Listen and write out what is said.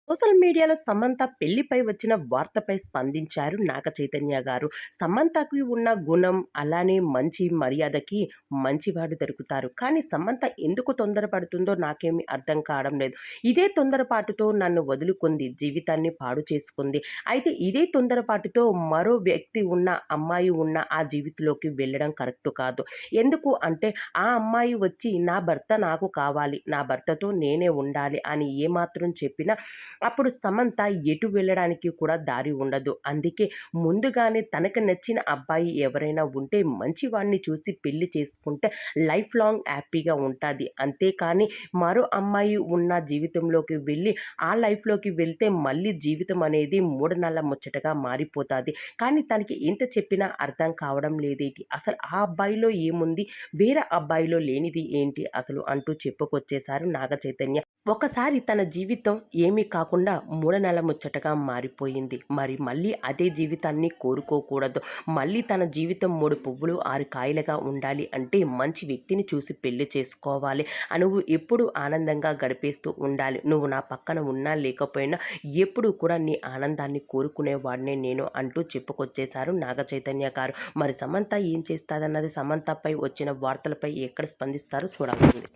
Social మీడియాలో సమంత పెళ్లిపై వచ్చిన వార్తపై స్పందించారు నాగ చైతన్య గారు. సమంతకి ఉన్న గుణం అలానే మంచి మర్యాదకి మంచివాడు దొరుకుతారు. కానీ సమంత ఎందుకు తొందరపడుతుందో నాకేమీ అర్థం కావడం లేదు. ఇదే తొందరపాటుతో నన్ను వదులుకుంది. జీవితాన్ని పాడు చేసుకుంది. అయితే ఇదే తొందరపాటుతో మరో వ్యక్తి ఉన్న అమ్మాయి ఉన్న ఆ జీవితంలోకి వెళ్ళడం కరెక్ట్ కాదు. ఎందుకు అంటే ఆ అమ్మాయి వచ్చి నా భర్త నాకు కావాలి. నా భర్తతో నేనే ఉండాలి అని ఏమాత్రం చెప్పినా అప్పుడు సమంత ఎటు వెళ్ళడానికి కూడా దారి ఉండదు. అందుకే ముందుగానే తనకు నచ్చిన అబ్బాయి ఎవరైనా ఉంటే మంచివాడిని చూసి పెళ్లి చేసుకుంటే లైఫ్ లాంగ్ హ్యాపీగా ఉంటుంది. అంతేకాని మరో అమ్మాయి ఉన్న జీవితంలోకి వెళ్ళి ఆ లైఫ్లోకి వెళ్తే మళ్ళీ జీవితం అనేది మూడనల్ల ముచ్చటగా మారిపోతుంది. కానీ తనకి ఎంత చెప్పినా అర్థం కావడం లేదేంటి, అసలు ఆ అబ్బాయిలో ఏముంది, వేరే అబ్బాయిలో లేనిది ఏంటి అసలు అంటూ చెప్పుకొచ్చేశారు నాగ చైతన్య. ఒకసారి తన జీవితం ఏమీ కాకుండా మూడనెల ముచ్చటగా మారిపోయింది. మరి మళ్ళీ అదే జీవితాన్ని కోరుకోకూడదు. మళ్ళీ తన జీవితం 3 పువ్వులు 6 కాయలుగా ఉండాలి అంటే మంచి వ్యక్తిని చూసి పెళ్లి చేసుకోవాలి. నువ్వు ఎప్పుడు ఆనందంగా గడిపేస్తూ ఉండాలి. నువ్వు నా పక్కన ఉన్నా లేకపోయినా ఎప్పుడు కూడా నీ ఆనందాన్ని కోరుకునేవాడినే నేను అంటూ చెప్పుకొచ్చేశారు నాగ చైతన్య గారు. మరి సమంత ఏం చేస్తాదన్నది, సమంతపై వచ్చిన వార్తలపై ఎక్కడ స్పందిస్తారో చూడాల్సింది.